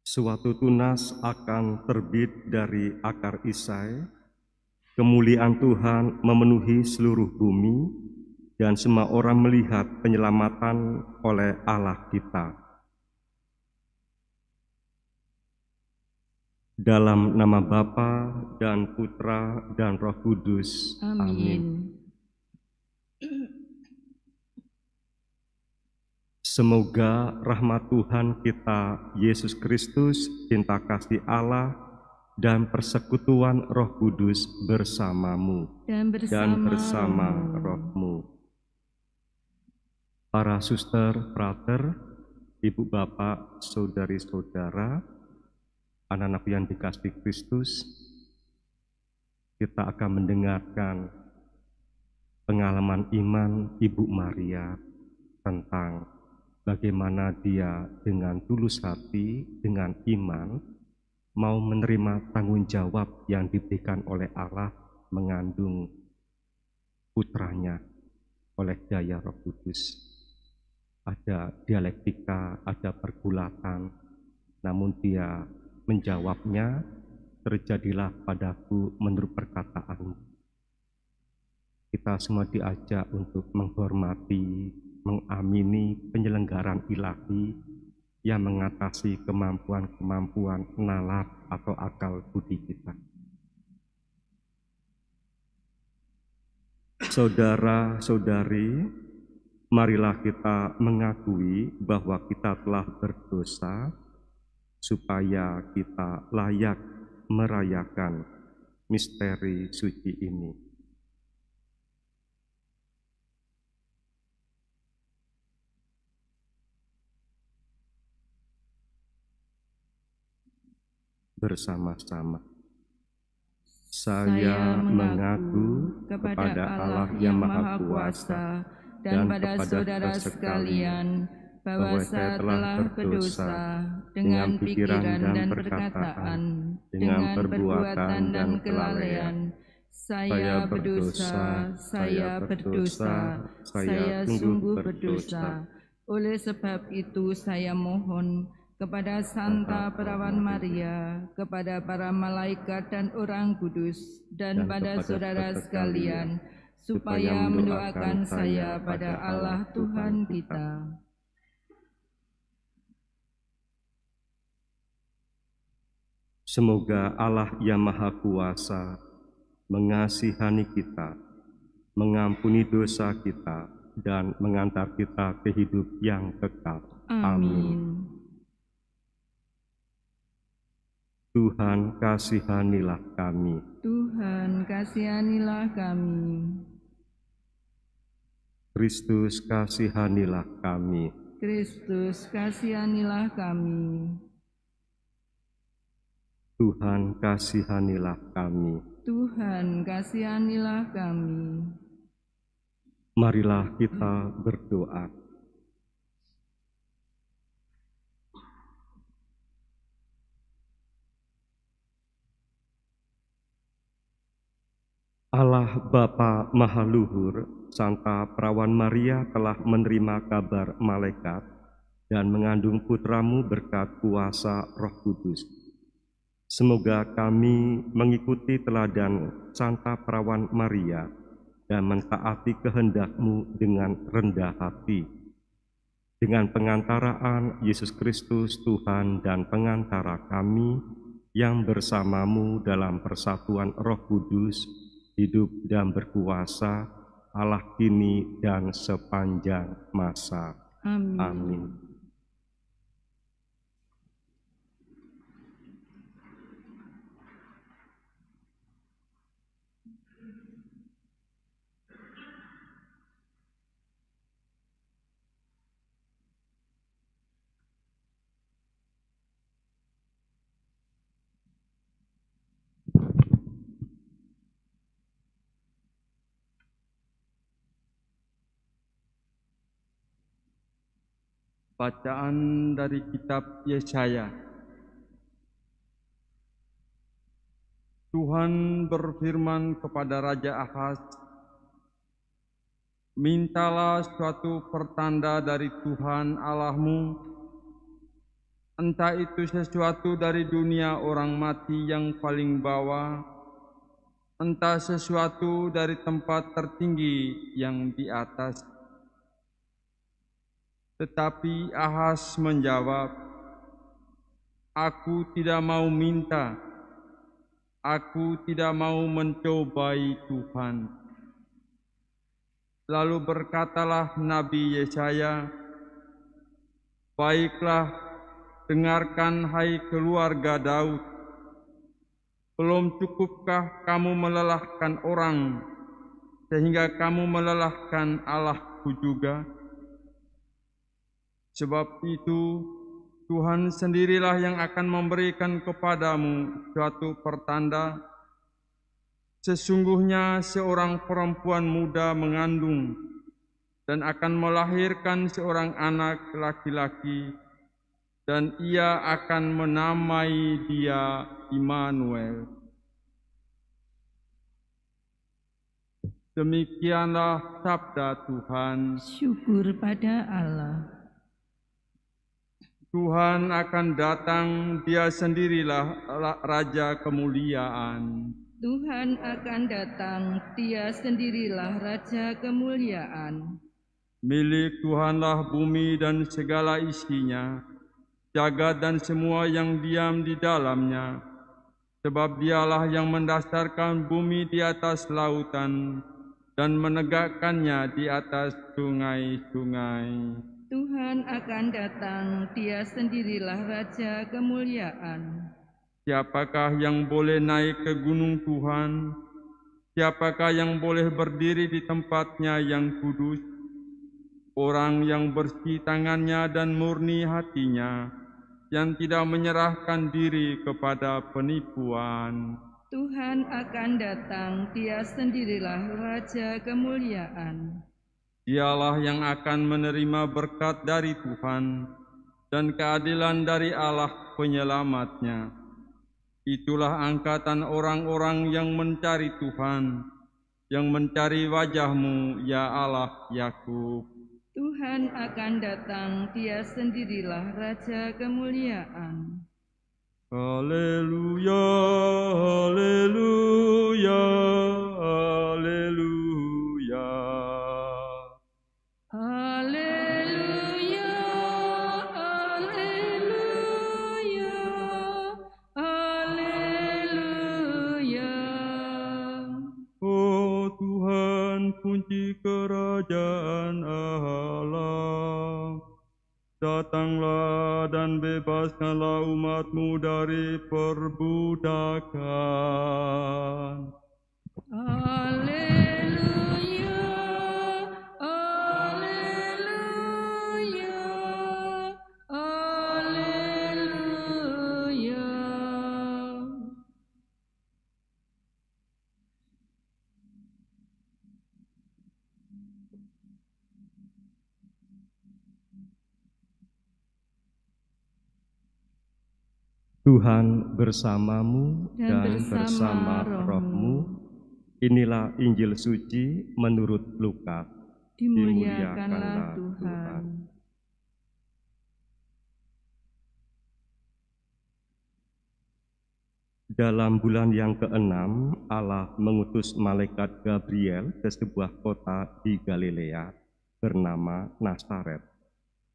Suatu tunas akan terbit dari akar Isai, kemuliaan Tuhan memenuhi seluruh bumi, dan semua orang melihat penyelamatan oleh Allah kita. Dalam nama Bapa dan Putra dan Roh Kudus. Amin. Semoga rahmat Tuhan kita Yesus Kristus, cinta kasih Allah, dan persekutuan Roh Kudus bersamamu dan bersama rohmu. Para suster, frater, ibu bapak, saudari-saudara, anak-anak yang dikasihi Kristus, kita akan mendengarkan pengalaman iman Ibu Maria tentang bagaimana dia dengan tulus hati, dengan iman, mau menerima tanggung jawab yang diberikan oleh Allah mengandung putranya oleh daya Roh Kudus. Ada dialektika, ada pergulatan, namun dia menjawabnya, terjadilah padaku menurut perkataan. Kita semua diajak untuk menghormati, mengamini penyelenggaraan ilahi yang mengatasi kemampuan-kemampuan nalar atau akal budi kita. Saudara-saudari, marilah kita mengakui bahwa kita telah berdosa, supaya kita layak merayakan misteri suci ini. Bersama-sama. Saya mengaku kepada Allah yang Maha Kuasa dan pada saudara sekalian bahwa saya telah berdosa dengan pikiran dan perkataan, dengan perbuatan dan kelalaian. Saya berdosa, saya sungguh berdosa. Oleh sebab itu saya mohon kepada Santa Perawan Maria, kepada para malaikat dan orang kudus, dan pada saudara sekalian, supaya mendoakan saya pada Allah Tuhan kita. Semoga Allah yang Maha Kuasa mengasihani kita, mengampuni dosa kita, dan mengantar kita ke hidup yang kekal. Amin. Tuhan kasihanilah kami. Tuhan kasihanilah kami. Kristus kasihanilah kami. Kristus kasihanilah kami. Tuhan kasihanilah kami. Tuhan kasihanilah kami. Marilah kita berdoa. Allah Bapa Maha Luhur, Santa Perawan Maria telah menerima kabar malaikat dan mengandung putramu berkat kuasa Roh Kudus. Semoga kami mengikuti teladan Santa Perawan Maria dan mentaati kehendak-Mu dengan rendah hati. Dengan pengantaraan Yesus Kristus Tuhan dan pengantara kami yang bersama-Mu dalam persatuan Roh Kudus, hidup dan berkuasa Allah kini dan sepanjang masa. Amin. Amin. Bacaan dari kitab Yesaya. Tuhan berfirman kepada Raja Ahaz, "Mintalah suatu pertanda dari Tuhan Allahmu, entah itu sesuatu dari dunia orang mati yang paling bawah, entah sesuatu dari tempat tertinggi yang di atas. Tetapi Ahaz menjawab, "Aku tidak mau minta, aku tidak mau mencobai Tuhan." Lalu berkatalah Nabi Yesaya, "Baiklah, dengarkan hai keluarga Daud. Belum cukupkah kamu melelahkan orang, sehingga kamu melelahkan Allahku juga? Sebab itu, Tuhan sendirilah yang akan memberikan kepadamu suatu pertanda. Sesungguhnya seorang perempuan muda mengandung dan akan melahirkan seorang anak laki-laki, dan ia akan menamai dia Immanuel." Demikianlah sabda Tuhan. Syukur pada Allah. Tuhan akan datang, Dia sendirilah Raja kemuliaan. Tuhan akan datang, Dia sendirilah Raja kemuliaan. Milik Tuhanlah bumi dan segala isinya, jagat dan semua yang diam di dalamnya. Sebab Dialah yang mendasarkan bumi di atas lautan dan menegakkannya di atas sungai-sungai. Tuhan akan datang, Dia sendirilah Raja kemuliaan. Siapakah yang boleh naik ke gunung Tuhan? Siapakah yang boleh berdiri di tempatnya yang kudus? Orang yang bersih tangannya dan murni hatinya, yang tidak menyerahkan diri kepada penipuan. Tuhan akan datang, Dia sendirilah Raja kemuliaan. Dialah yang akan menerima berkat dari Tuhan dan keadilan dari Allah penyelamatnya. Itulah angkatan orang-orang yang mencari Tuhan, yang mencari wajah-Mu, ya Allah Yakub. Tuhan akan datang, Dia sendirilah Raja kemuliaan. Haleluya, haleluya, haleluya. Haleluya, haleluya, haleluya. Oh Tuhan, kunci kerajaan Allah, datanglah dan bebaskanlah umat-Mu dari perbudakan. Haleluya, haleluya, haleluya. Tuhan bersamamu Dan dan bersama bersama rohmu. Inilah Injil suci menurut Lukas. Dimuliakanlah Tuhan. Dalam bulan yang ke-6, Allah mengutus malaikat Gabriel ke sebuah kota di Galilea bernama Nazaret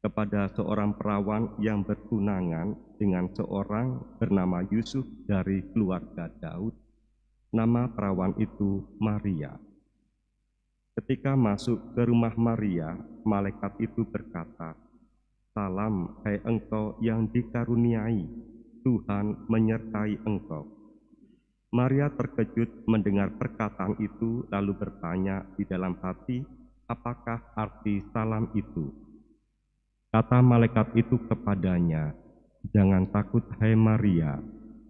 kepada seorang perawan yang bertunangan dengan seorang bernama Yusuf dari keluarga Daud. Nama perawan itu Maria. Ketika masuk ke rumah Maria, malaikat itu berkata, "Salam, hai engkau yang dikaruniai, Tuhan menyertai engkau." Maria terkejut mendengar perkataan itu, lalu bertanya di dalam hati, apakah arti salam itu? Kata malaikat itu kepadanya, "Jangan takut, hai Maria,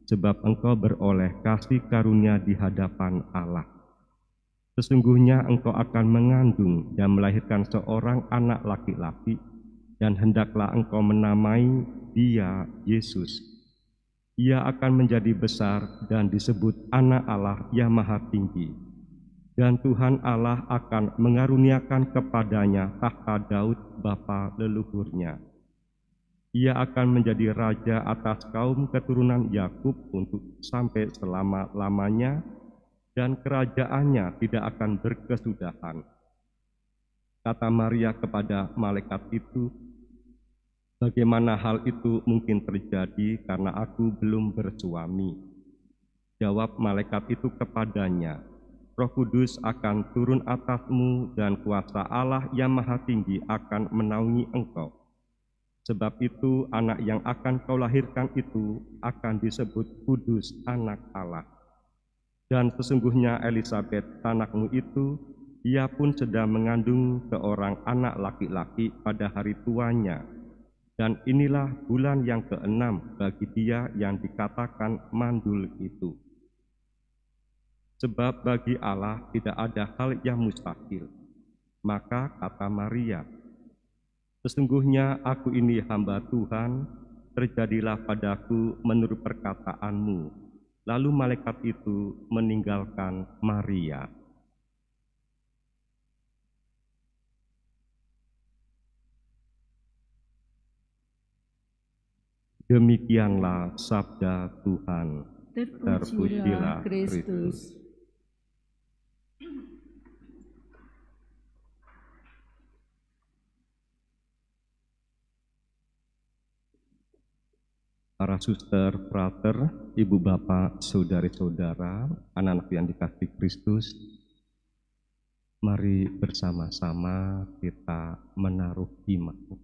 sebab engkau beroleh kasih karunia di hadapan Allah. Sesungguhnya engkau akan mengandung dan melahirkan seorang anak laki-laki, dan hendaklah engkau menamai dia Yesus. Ia akan menjadi besar dan disebut Anak Allah yang Maha Tinggi. Dan Tuhan Allah akan mengaruniakan kepadanya tahta Daud bapa leluhurnya. Ia akan menjadi raja atas kaum keturunan Yakub untuk sampai selama-lamanya, dan kerajaannya tidak akan berkesudahan. Kata Maria kepada malaikat itu, "Bagaimana hal itu mungkin terjadi karena aku belum bersuami?" Jawab malaikat itu kepadanya, "Roh Kudus akan turun atasmu dan kuasa Allah yang Maha Tinggi akan menaungi engkau. Sebab itu anak yang akan kau lahirkan itu akan disebut kudus anak Allah. Dan sesungguhnya Elisabet anakmu itu, ia pun sedang mengandung seorang anak laki-laki pada hari tuanya. Dan inilah bulan yang ke-6 bagi dia yang dikatakan mandul itu. Sebab bagi Allah tidak ada hal yang mustahil." Maka kata Maria, "Sesungguhnya aku ini hamba Tuhan, terjadilah padaku menurut perkataanmu." Lalu malaikat itu meninggalkan Maria. Demikianlah sabda Tuhan. Terpujilah Kristus. Para suster, frater, ibu bapak, saudari-saudara, anak-anak yang dikasihi Kristus, mari bersama-sama kita menaruh iman,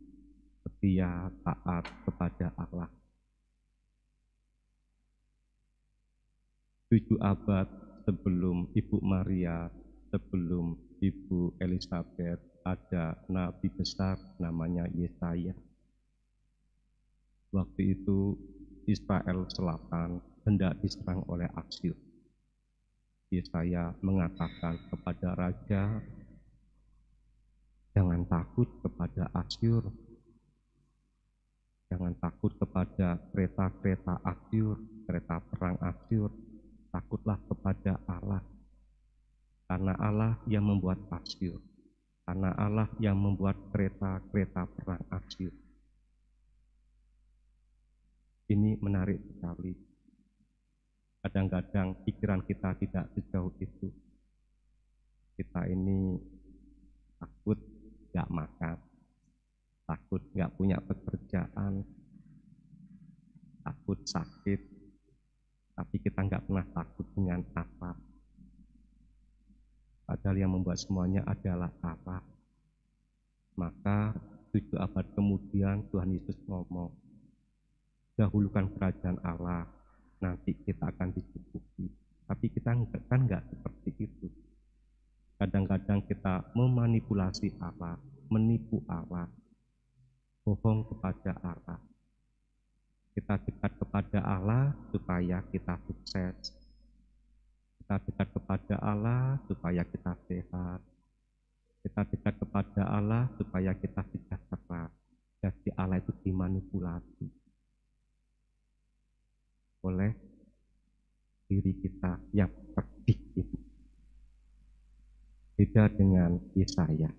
setia, taat kepada Allah. 7 abad sebelum Ibu Maria, sebelum Ibu Elisabet, ada nabi besar namanya Yesaya. Waktu itu Israel Selatan hendak diserang oleh Asyur. Yesaya mengatakan kepada raja, "Jangan takut kepada Asyur, jangan takut kepada kereta-kereta Asyur, kereta perang Asyur, takutlah kepada Allah. Karena Allah yang membuat Asyur, karena Allah yang membuat kereta-kereta perang Asyur." Ini menarik sekali. Kadang-kadang pikiran kita tidak sejauh itu. Kita ini takut nggak makan, takut nggak punya pekerjaan, takut sakit, tapi kita nggak pernah takut dengan apa. Padahal yang membuat semuanya adalah Allah. Maka 7 abad kemudian Tuhan Yesus ngomong, "Dahulukan kerajaan Allah, nanti kita akan dicukupi." Tapi kita kan nggak seperti itu. Kadang-kadang kita memanipulasi Allah, menipu Allah, bohong kepada Allah. Kita dekat kepada Allah supaya kita sukses. Kita dekat kepada Allah supaya kita sehat. Kita dekat kepada Allah supaya kita sejahtera. Jadi Allah itu dimanipulasi oleh diri kita yang cerdik ini. Beda dengan Yesaya.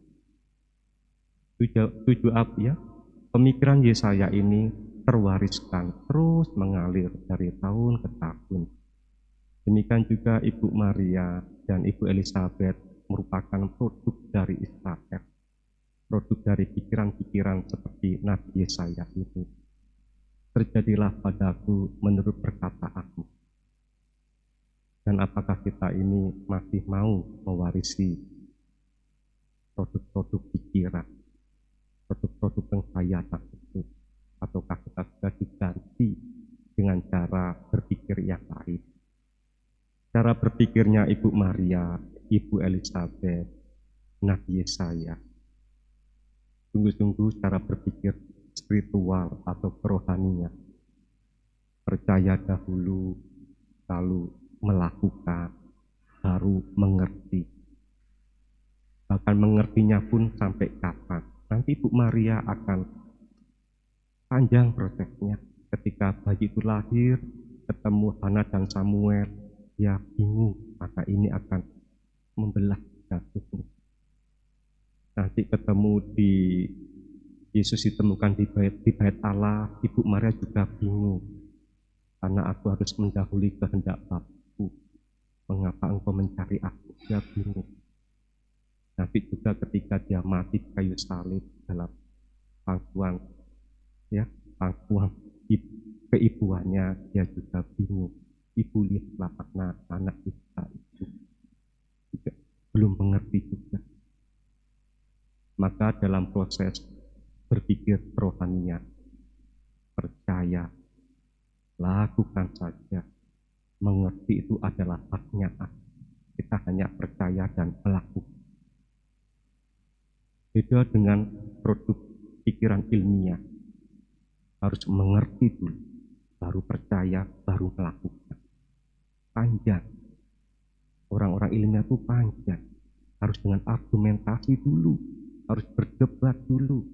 7 abad ya, pemikiran Yesaya ini terwariskan, terus mengalir dari tahun ke tahun. Demikian juga Ibu Maria dan Ibu Elisabet merupakan produk dari Israel, produk dari pikiran-pikiran seperti Nabi Yesaya itu. "Terjadilah padaku menurut perkataanmu." Dan apakah kita ini masih mau mewarisi produk-produk pikiran, produk-produk penghayatan itu, ataukah kita sudah diganti dengan cara berpikir yang lain? Cara berpikirnya Ibu Maria, Ibu Elisabet, Nabi Yesaya, sungguh-sungguh cara berpikir spiritual atau kerohanian. Percaya dahulu, lalu melakukan, baru mengerti. Bahkan mengertinya pun sampai kapan. Nanti Ibu Maria akan panjang prosesnya. Ketika bayi itu lahir, ketemu Hana dan Samuel, dia bingung, maka ini akan membelah jatuhnya. Nanti ketemu di Yesus ditemukan di bait Allah, Ibu Maria juga bingung. Karena aku harus mendahului kehendak Bapakku. Mengapa engkau mencari aku? Dia bingung. Nanti juga ketika dia mati di kayu salib dalam pangkuan keibuannya, dia juga bingung. Ibu lihatlah anak kita itu juga belum mengerti juga. Maka dalam proses berpikir rohaninya, percaya, lakukan saja. Mengerti itu adalah haknya. Kita hanya percaya dan melakukan. Beda dengan produk pikiran ilmiah. Harus mengerti dulu, baru percaya, baru melakukan. Panjang. Orang-orang ilmiah itu panjang. Harus dengan argumentasi dulu, harus berdebat dulu,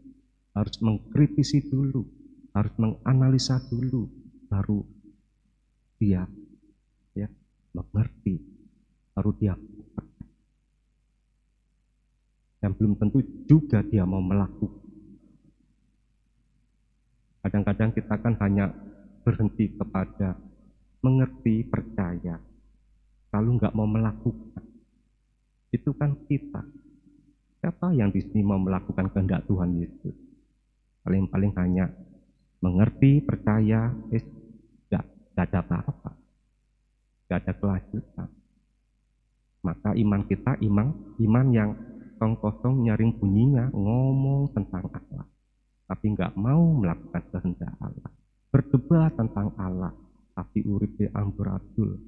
harus mengkritisi dulu, harus menganalisa dulu, baru dia mengerti, baru dia dan belum tentu juga dia mau melakukan. Kadang-kadang kita kan hanya berhenti kepada mengerti, percaya, lalu nggak mau melakukan. Itu kan kita. Siapa yang di sini mau melakukan kehendak Tuhan Yesus? Paling-paling hanya mengerti, percaya, nggak ada apa-apa, nggak ada kelanjutan. Maka iman kita iman yang kosong nyaring bunyinya, ngomong tentang Allah, tapi nggak mau melakukan kehendak Allah. Berdebat tentang Allah, tapi uripe amburadul.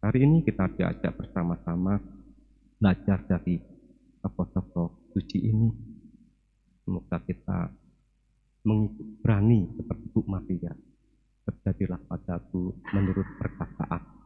Hari ini kita diajak bersama-sama belajar dari tokoh-tokoh suci ini. Semoga kita berani seperti Bu Maria. Terjadilah padaku menurut perkataan